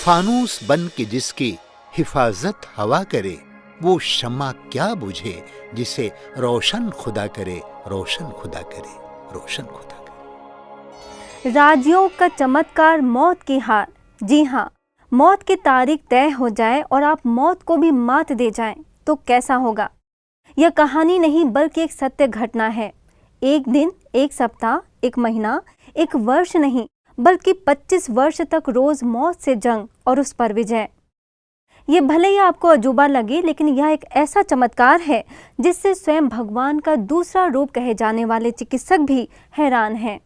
फानूस बन के जिसकी हिफाजत हवा करे, वो शम्मा क्या बुझे जिसे रोशन खुदा करे, रोशन खुदा करे, रोशन खुदा करे। राजयोग का चमत्कार मौत की हार। जी हाँ, मौत की तारीख तय हो जाए और आप मौत को भी मात दे जाएं तो कैसा होगा। यह कहानी नहीं बल्कि एक सत्य घटना है। एक दिन, एक सप्ताह, एक महीना, एक वर्ष नहीं बल्कि 25 वर्ष तक रोज मौत से जंग और उस पर विजय। ये भले ही आपको अजूबा लगे, लेकिन यह एक ऐसा चमत्कार है जिससे स्वयं भगवान का दूसरा रूप कहे जाने वाले चिकित्सक भी हैरान हैं।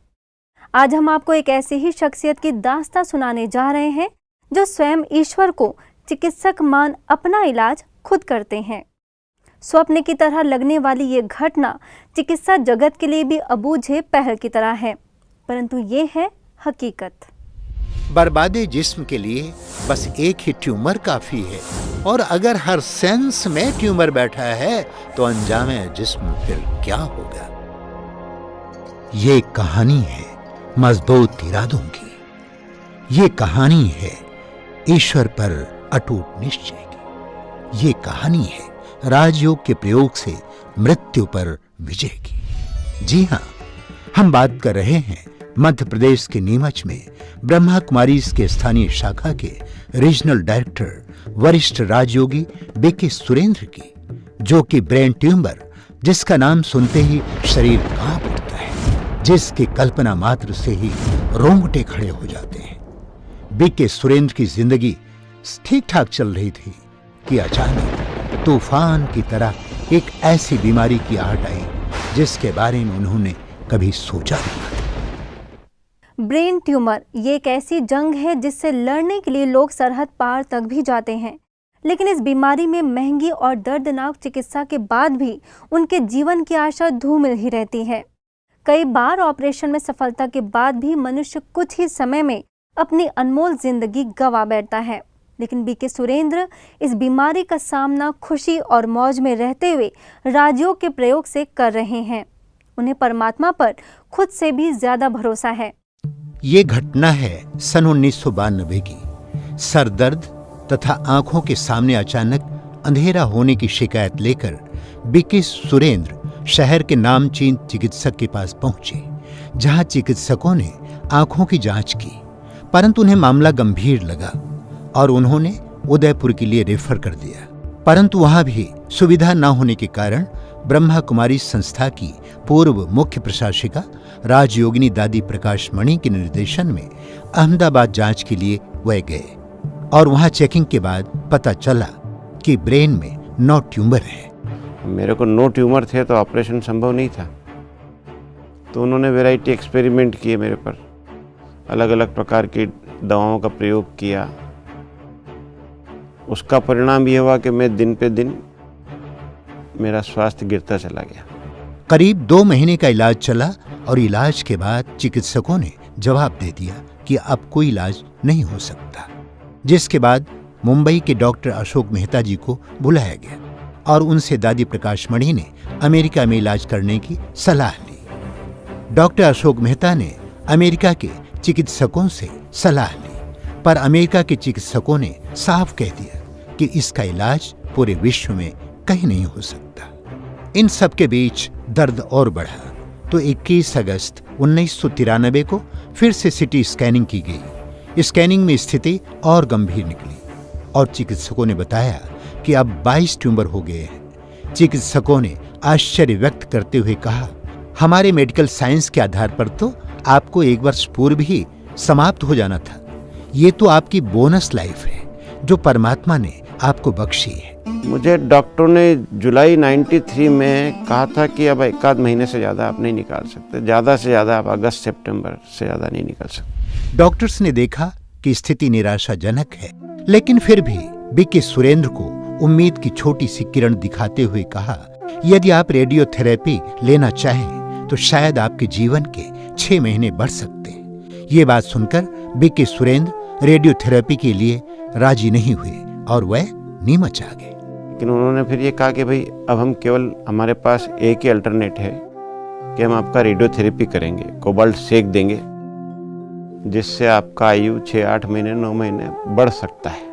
आज हम आपको एक ऐसी ही शख्सियत की दास्तां सुनाने जा रहे हैं जो स्वयं ईश्वर को चिकित्सक मान अपना इलाज खुद करते हैं। स्वप्न की तरह लगने वाली ये घटना चिकित्सा जगत के लिए भी अबूझे पहल की तरह है, परंतु ये है हकीकत। बर्बादे जिस्म के लिए बस एक ही ट्यूमर काफी है, और अगर हर सेंस में ट्यूमर बैठा है तो अंजामे जिस्म फिर क्या होगा। ये कहानी है मजबूत इरादों की। ये कहानी है ईश्वर पर अटूट निश्चय की। ये कहानी है राजयोग के प्रयोग से मृत्यु पर विजय की। जी हां, हम बात कर रहे हैं मध्य प्रदेश के नीमच में ब्रह्मा कुमारीज के स्थानीय शाखा के रीजनल डायरेक्टर वरिष्ठ राजयोगी बीके सुरेंद्र की, जो कि ब्रेन ट्यूमर जिसका नाम सुनते ही शरीर कांप उठता है, जिसकी कल्पना मात्र से ही रोंगटे खड़े हो जाते हैं। बीके सुरेंद्र की जिंदगी ठीक ठाक चल रही थी कि अचानक तूफान की तरह एक ऐसी बीमारी की आहट आई जिसके बारे में उन्होंने कभी सोचा नहीं। ब्रेन ट्यूमर ये एक ऐसी जंग है जिससे लड़ने के लिए लोग सरहद पार तक भी जाते हैं, लेकिन इस बीमारी में महंगी और दर्दनाक चिकित्सा के बाद भी उनके जीवन की आशा धूमिल ही रहती है। कई बार ऑपरेशन में सफलता के बाद भी मनुष्य कुछ ही समय में अपनी अनमोल जिंदगी गंवा बैठता है, लेकिन बीके सुरेंद्र इस बीमारी का सामना खुशी और मौज में रहते हुए राजयोग के प्रयोग से कर रहे हैं। उन्हें परमात्मा पर खुद से भी ज्यादा भरोसा है। ये घटना है सन 1992 की। सर दर्द तथा आंखों के सामने अचानक अंधेरा होने की शिकायत लेकर बीके सुरेंद्र शहर के नामचीन चिकित्सक के पास पहुंचे, जहां चिकित्सकों ने आंखों की जांच की, परंतु उन्हें मामला गंभीर लगा और उन्होंने उदयपुर के लिए रेफर कर दिया। परंतु वहां भी सुविधा न होने के कारण ब्रह्मा कुमारी संस्था की पूर्व मुख्य प्रशासिका राजयोगिनी दादी प्रकाश मणि के निर्देशन में अहमदाबाद जांच के लिए वह गए, और वहां चेकिंग के बाद पता चला कि ब्रेन में 9 ट्यूमर है। मेरे को 9 ट्यूमर थे तो ऑपरेशन संभव नहीं था, तो उन्होंने वैरायटी एक्सपेरिमेंट किए मेरे पर, अलग अलग प्रकार की दवाओं का प्रयोग किया। उसका परिणाम ये हुआ कि मैं दिन पे दिन मेरा स्वास्थ्य गिरता चला गया। करीब 2 महीने का इलाज चला और इलाज के बाद चिकित्सकों ने जवाब दे दिया कि अब कोई इलाज नहीं हो सकता, जिसके बाद मुंबई के डॉक्टर अशोक मेहता जी को बुलाया गया और उनसे दादी प्रकाश मणि ने अमेरिका में इलाज करने की सलाह ली। डॉक्टर अशोक मेहता ने अमेरिका के चिकित्सकों से सलाह ली, पर अमेरिका के चिकित्सकों ने साफ कह दिया कि इसका इलाज पूरे विश्व में कहीं नहीं हो सकता। इन सब के बीच दर्द और बढ़ा तो 21 अगस्त 1993 को फिर से सिटी स्कैनिंग की गई। स्कैनिंग में स्थिति और गंभीर निकली और चिकित्सकों ने बताया कि अब 22 ट्यूमर हो गए हैं। चिकित्सकों ने आश्चर्य व्यक्त करते हुए कहा, हमारे मेडिकल साइंस के आधार पर तो आपको 1 वर्ष पूर्व ही समाप्त हो जाना था। ये तो आपकी बोनस लाइफ है जो परमात्मा ने आपको बख्शी है। मुझे डॉक्टर ने जुलाई 93 में कहा था कि अब 1 महीने से ज़्यादा आप नहीं निकाल सकते, ज़्यादा से ज़्यादा आप अगस्त सितंबर से ज़्यादा नहीं निकाल सकते। डॉक्टर्स ने देखा कि स्थिति निराशाजनक है, लेकिन फिर भी बीके सुरेंद्र को उम्मीद की छोटी सी किरण दिखाते हुए कहा, यदि आप रेडियोथेरेपी लेना चाहें तो शायद आपके जीवन के 6 महीने बढ़ सकते हैं। ये बात सुनकर बीके सुरेंद्र रेडियोथेरेपी के लिए राजी नहीं हुए और वह नीमच आ गए। लेकिन उन्होंने फिर ये कहा कि भाई अब हम केवल, हमारे पास एक ही अल्टरनेट है कि हम आपका रेडियोथेरेपी करेंगे, कोबाल्ट सेक देंगे जिससे आपका आयु 6-8 महीने 9 महीने बढ़ सकता है।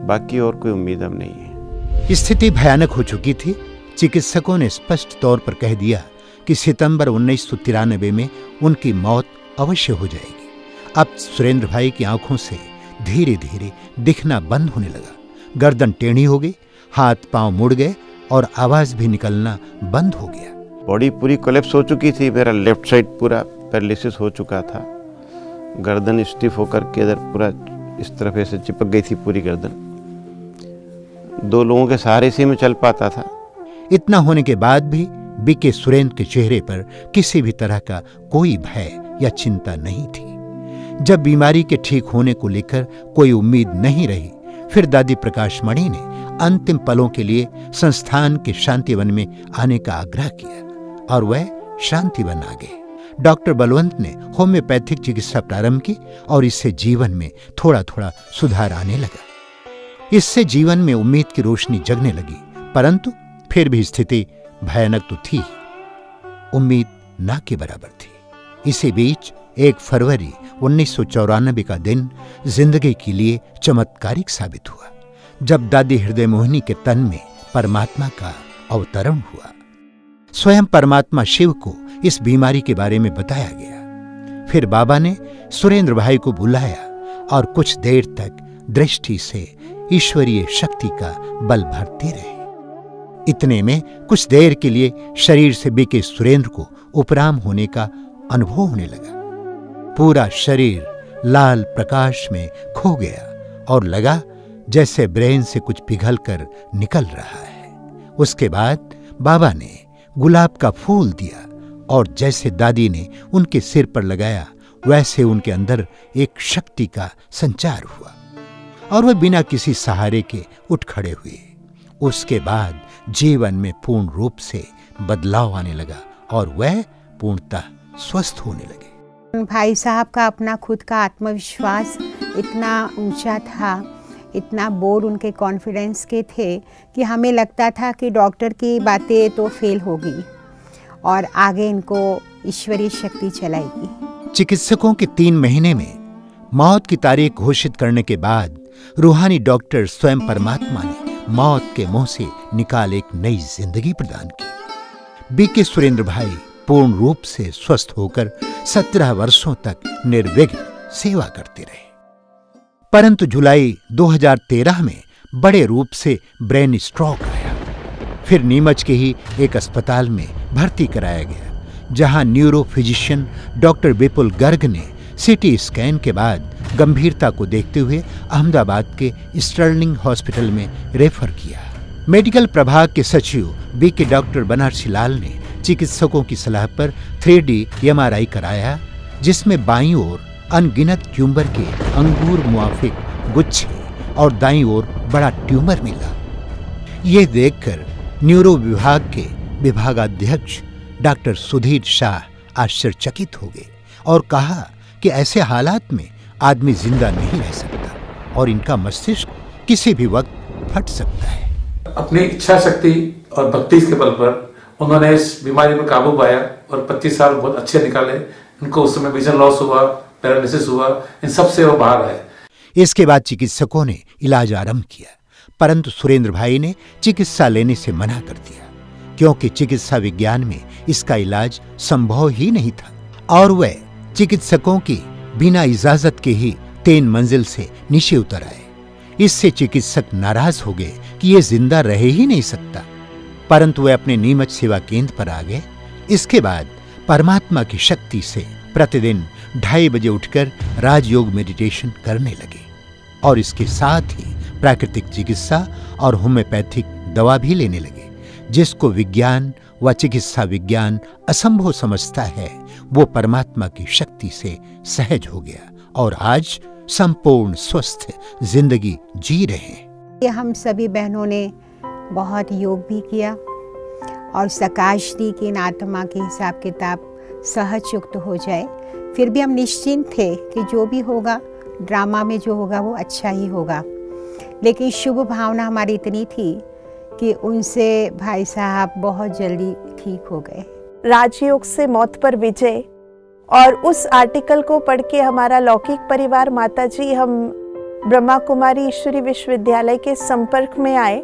बाकी और कोई उम्मीद अब नहीं है। स्थिति भयानक हो चुकी थी। चिकित्सकों ने स्पष्ट तौर पर कह दिया कि सितंबर 1993 में उनकी मौत अवश्य हो जाएगी। अब सुरेंद्र भाई की आंखों से धीरे धीरे दिखना बंद होने लगा। गर्दन टेढ़ी हो गई, हाथ पांव मुड़ गए और आवाज भी निकलना बंद हो गया। बॉडी पूरी कोलैप्स हो चुकी थी। मेरा लेफ्ट साइड पूरा पैरालिसिस हो चुका था। गर्दन स्टिफ होकर के इधर पूरा इस तरफ ऐसे चिपक गई थी पूरी गर्दन। 2 लोगों के सहारे से मैं चल पाता था। इतना होने के बाद भी बीके सुरेंद्र के चेहरे पर किसी भी तरह का कोई भय या चिंता नहीं थी। जब बीमारी के ठीक होने को लेकर कोई उम्मीद नहीं रही, फिर दादी प्रकाश मणि ने अंतिम पलों के लिए संस्थान के शांतिवन में आने का आग्रह किया और वह शांतिवन आ गए। डॉक्टर बलवंत ने होम्योपैथिक चिकित्सा प्रारंभ की और इससे जीवन में थोड़ा थोड़ा सुधार आने लगा। इससे जीवन में उम्मीद की रोशनी जगने लगी, परंतु फिर भी स्थिति भयानक तो थी, उम्मीद ना के बराबर थी। इसी बीच 1 फरवरी 1994 का दिन जिंदगी के लिए चमत्कारिक साबित हुआ, जब दादी हृदय मोहिनी के तन में परमात्मा का अवतरण हुआ। स्वयं परमात्मा शिव को इस बीमारी के बारे में बताया गया। फिर बाबा ने सुरेंद्र भाई को बुलाया और कुछ देर तक दृष्टि से ईश्वरीय शक्ति का बल भरते रहे। इतने में कुछ देर के लिए शरीर से बीके सुरेंद्र को उपराम होने का अनुभव होने लगा। पूरा शरीर लाल प्रकाश में खो गया और लगा जैसे ब्रेन से कुछ पिघल कर निकल रहा है। उसके बाद बाबा ने गुलाब का फूल दिया और जैसे दादी ने उनके सिर पर लगाया, वैसे उनके अंदर एक शक्ति का संचार हुआ और वह बिना किसी सहारे के उठ खड़े हुए। उसके बाद जीवन में पूर्ण रूप से बदलाव आने लगा और वह पूर्णतः स्वस्थ होने लगे। भाई साहब का अपना खुद का आत्मविश्वास इतना ऊंचा था, इतना बोल उनके कॉन्फिडेंस के थे कि हमें लगता था कि डॉक्टर की बातें तो फेल होगी और आगे इनको ईश्वरीय शक्ति चलाएगी। चिकित्सकों के 3 महीने में मौत की तारीख घोषित करने के बाद रूहानी डॉक्टर स्वयं परमात्मा ने मौत के मुंह से निकाल एक नई जिंदगी प्रदान की। बीके सुरेंद्र भाई पूर्ण रूप से स्वस्थ होकर 17 वर्षों तक निर्विघ्न सेवा करते रहे। परंतु जुलाई 2013 में बड़े रूप से ब्रेन स्ट्रोक आया। फिर नीमच के ही एक अस्पताल में भर्ती कराया गया, जहां न्यूरो फिजिशियन डॉक्टर विपुल गर्ग ने सीटी स्कैन के बाद गंभीरता को देखते हुए अहमदाबाद के स्टर्लिंग हॉस्पिटल में रेफर किया। मेडिकल प्रभाग के सचिव बीके डॉक्टर बनारसी लाल ने चिकित्सकों की सलाह पर 3D MRI कराया, जिसमें बाईं ओर अनगिनत ट्यूमर के अंगूर मुआफिक गुच्छे और दाईं ओर बड़ा ट्यूमर मिला। यह देखकर न्यूरो विभाग के विभागाध्यक्ष डॉक्टर सुधीर शाह आश्चर्यचकित हो गए और कहा कि ऐसे हालात में आदमी जिंदा नहीं रह सकता और इनका मस्तिष्क किसी भी वक्त फट सकता है। अपनी इच्छा शक्ति और भक्ति के बल पर उन्होंने इस बीमारी में काबू पाया और 25 साल बहुत अच्छे निकाले। उनको उस समय विजन लॉस हुआ, पैरालिसिस हुआ, इन सब से वो बाहर आए। इसके बाद चिकित्सकों ने इलाज आरंभ किया, परंतु सुरेंद्र भाई ने चिकित्सा लेने से मना कर दिया, क्योंकि चिकित्सा विज्ञान में इसका इलाज संभव ही नहीं था और वह चिकित्सकों की बिना इजाजत के ही 3 मंजिल से नीचे उतर आए। इससे चिकित्सक नाराज हो गए कि यह जिंदा रह ही नहीं सकता, परंतु वे अपने नीमच सेवा केंद्र पर आ गए। इसके बाद परमात्मा की शक्ति से प्रतिदिन 2:30 बजे उठकर राजयोग मेडिटेशन करने लगे और इसके साथ ही प्राकृतिक चिकित्सा और होम्योपैथिक दवा भी लेने लगे। जिसको विज्ञान व चिकित्सा विज्ञान असंभव समझता है, वो परमात्मा की शक्ति से सहज हो गया और आज संपूर्ण स्वस्थ जिंदगी जी रहे हैं। हम सभी बहनों ने बहुत योग भी किया और सकाश दी कि इन आत्मा के हिसाब किताब सहज युक्त हो जाए। फिर भी हम निश्चिंत थे कि जो भी होगा, ड्रामा में जो होगा वो अच्छा ही होगा। लेकिन शुभ भावना हमारी इतनी थी कि उनसे भाई साहब बहुत जल्दी ठीक हो गए। राजयोग से मौत पर विजय और उस आर्टिकल को पढ़ के हमारा लौकिक परिवार माताजी हम ब्रह्मा कुमारी ईश्वरी विश्वविद्यालय के संपर्क में आए।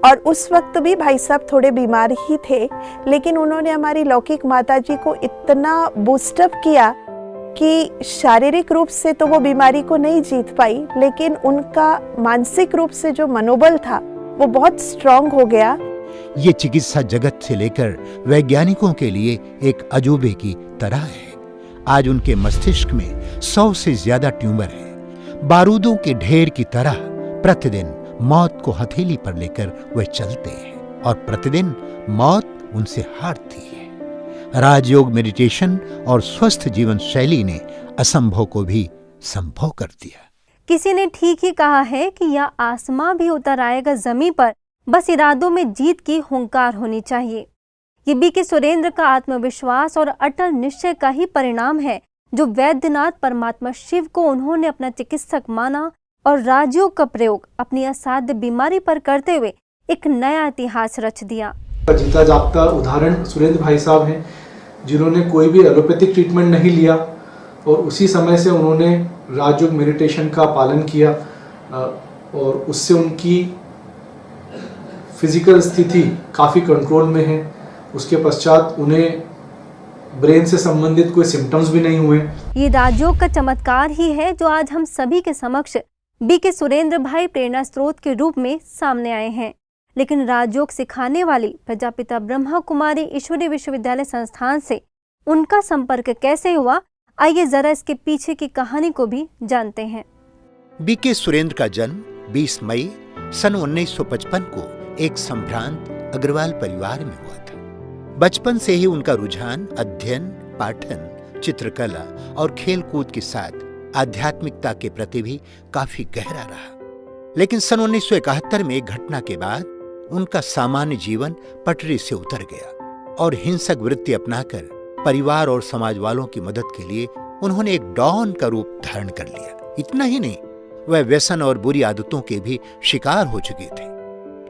और उस वक्त भी भाई साहब थोड़े बीमार ही थे, लेकिन उन्होंने हमारी लौकिक माताजी को इतना बूस्टअप किया कि शारीरिक रूप से तो वो बीमारी को नहीं जीत पाई, लेकिन उनका मानसिक रूप से जो मनोबल था वो बहुत स्ट्रांग हो गया। ये चिकित्सा जगत से लेकर वैज्ञानिकों के लिए एक अजूबे की तरह है। आज उनके मस्तिष्क में 100 से ज्यादा ट्यूमर है। बारूदों के ढेर की तरह प्रतिदिन मौत को हथेली पर लेकर वे चलते हैं और प्रतिदिन मौत उनसे हारती है। राजयोग, मेडिटेशन और स्वस्थ जीवन शैली ने असंभव को भी संभव कर दिया। किसी ने ठीक ही कहा है कि यह आसमां भी उतर आएगा जमीन पर, बस इरादों में जीत की हुंकार होनी चाहिए। ये बीके सुरेंद्र का आत्मविश्वास और अटल निश्चय का ही परिणाम है, जो वैद्यनाथ परमात्मा शिव को उन्होंने अपना चिकित्सक माना और राजयोग का प्रयोग अपनी असाध्य बीमारी पर करते हुए एक नया इतिहास रच दिया। जीता जागता उदाहरण सुरेंद्र भाई साहब हैं, जिन्होंने कोई भी एलोपैथिक ट्रीटमेंट नहीं लिया और उसी समय से उन्होंने राजयोग मेडिटेशन का पालन किया और उससे उनकी फिजिकल स्थिति काफ़ी कंट्रोल में है। उसके पश्चात उन्हें ब्रेन से संबंधित कोई सिम्टम्स भी नहीं हुए। ये राजयोग का चमत्कार ही है जो आज हम सभी के समक्ष बीके सुरेंद्र भाई प्रेरणा स्रोत के रूप में सामने आए हैं। लेकिन राजयोग सिखाने वाली प्रजापिता ब्रह्मा कुमारी ईश्वरी विश्वविद्यालय संस्थान से उनका संपर्क कैसे हुआ, आइए जरा इसके पीछे की कहानी को भी जानते हैं। बीके सुरेंद्र का जन्म 20 मई सन 1955 को एक संभ्रांत अग्रवाल परिवार में हुआ था। बचपन से ही उनका रुझान अध्ययन, पाठन, चित्रकला और खेलकूद के साथ आध्यात्मिकता के प्रति भी काफी गहरा रहा। लेकिन सन 1971 में एक घटना के बाद उनका सामान्य जीवन पटरी से उतर गया और हिंसक वृत्ति अपनाकर परिवार और समाज वालों की मदद के लिए उन्होंने एक डॉन का रूप धारण कर लिया। इतना ही नहीं, वह व्यसन और बुरी आदतों के भी शिकार हो चुके थे।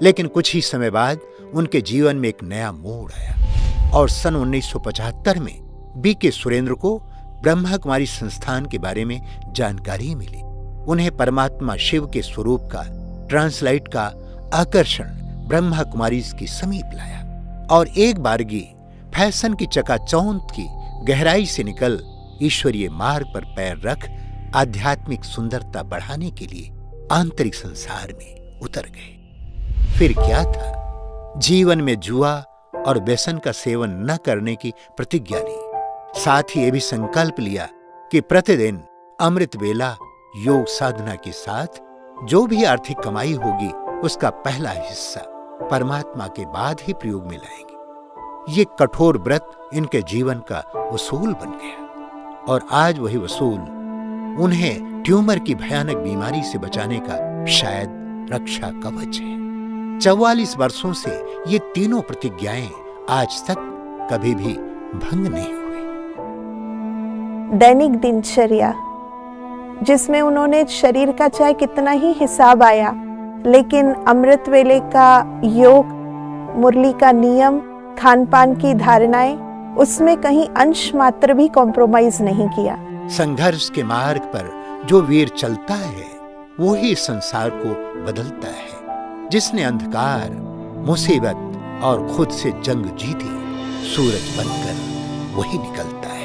लेकिन कुछ ही समय बाद उनके जीवन में एक नया मोड़ आया और सन 1975 में बीके सुरेंद्र को ब्रह्मा कुमारी संस्थान के बारे में जानकारी मिली। उन्हें परमात्मा शिव के स्वरूप का ट्रांसलाइट का आकर्षण ब्रह्मा कुमारी के समीप लाया और एक बारगी फैशन की चकाचौंध की गहराई से निकल ईश्वरीय मार्ग पर पैर रख आध्यात्मिक सुंदरता बढ़ाने के लिए आंतरिक संसार में उतर गए। फिर क्या था, जीवन में जुआ और व्यसन का सेवन न करने की प्रतिज्ञा ली। साथ ही ये भी संकल्प लिया कि प्रतिदिन अमृत वेला योग साधना के साथ जो भी आर्थिक कमाई होगी उसका पहला हिस्सा परमात्मा के बाद ही प्रयोग में लाएंगे। ये कठोर व्रत इनके जीवन का वसूल बन गया और आज वही वसूल उन्हें ट्यूमर की भयानक बीमारी से बचाने का शायद रक्षा कवच है। 44 वर्षों से ये तीनों प्रतिज्ञाएं आज तक कभी भी भंग नहीं हुई। दैनिक दिनचर्या जिसमें उन्होंने शरीर का चाहे कितना ही हिसाब आया, लेकिन अमृत वेले का योग, मुरली का नियम, खान पान की धारणाएं, उसमें कहीं अंश मात्र भी कॉम्प्रोमाइज नहीं किया। संघर्ष के मार्ग पर जो वीर चलता है वो ही संसार को बदलता है। जिसने अंधकार, मुसीबत और खुद से जंग जीती, सूरज बनकर वही निकलता है।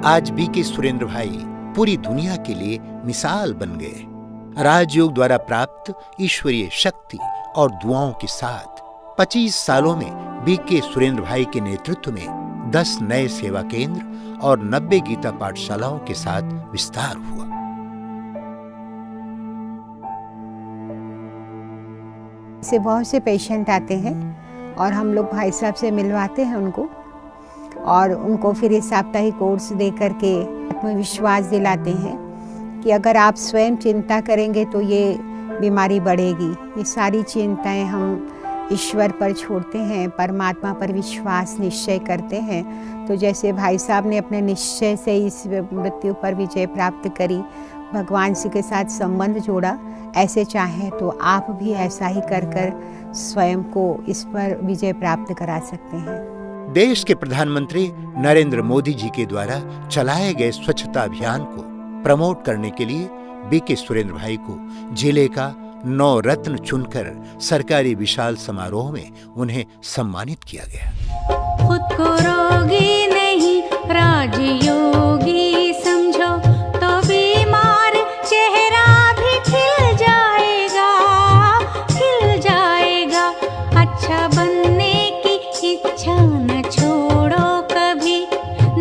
आज बीके सुरेंद्र भाई पूरी दुनिया के लिए मिसाल बन गए। राजयोग द्वारा प्राप्त ईश्वरीय शक्ति और दुआओं के साथ 25 सालों में बीके सुरेंद्र भाई के नेतृत्व में 10 नए सेवा केंद्र और 90 गीता पाठशालाओं के साथ विस्तार हुआ। से बहुत से पेशेंट आते हैं और हम लोग भाई साहब से मिलवाते हैं उनको और उनको फिर ये साप्ताहिक कोर्स दे करके आत्मविश्वास दिलाते हैं कि अगर आप स्वयं चिंता करेंगे तो ये बीमारी बढ़ेगी। ये सारी चिंताएं हम ईश्वर पर छोड़ते हैं, परमात्मा पर विश्वास निश्चय करते हैं। तो जैसे भाई साहब ने अपने निश्चय से इस मृत्यु पर विजय प्राप्त करी, भगवान से के साथ संबंध जोड़ा, ऐसे चाहें तो आप भी ऐसा ही कर कर स्वयं को इस पर विजय प्राप्त करा सकते हैं। देश के प्रधानमंत्री नरेंद्र मोदी जी के द्वारा चलाए गए स्वच्छता अभियान को प्रमोट करने के लिए बीके सुरेंद्र भाई को जिले का 9 रत्न चुनकर सरकारी विशाल समारोह में उन्हें सम्मानित किया गया। खुद को रोगी नहीं राजयोगी समझो तो बीमार चेहरा भी खिल जाएगा। अच्छा बनने की इच्छा न छोड़ो कभी,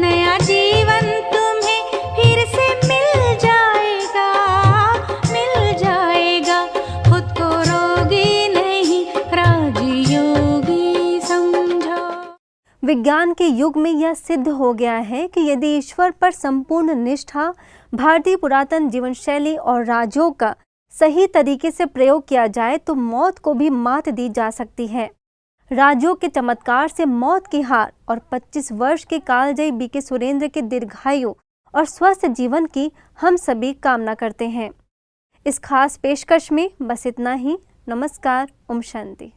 नया जीवन तुम्हें फिर से मिल जाएगा। खुद को रोगी नहीं राजयोगी समझो। विज्ञान के युग में यह सिद्ध हो गया है कि यदि ईश्वर पर संपूर्ण निष्ठा, भारतीय पुरातन जीवन शैली और राजयोग का सही तरीके से प्रयोग किया जाए तो मौत को भी मात दी जा सकती है। राजयोग के चमत्कार से मौत की हार और 25 वर्ष के कालजयी बीके सुरेंद्र के दीर्घायु और स्वस्थ जीवन की हम सभी कामना करते हैं। इस खास पेशकश में बस इतना ही। नमस्कार। ओम शांति।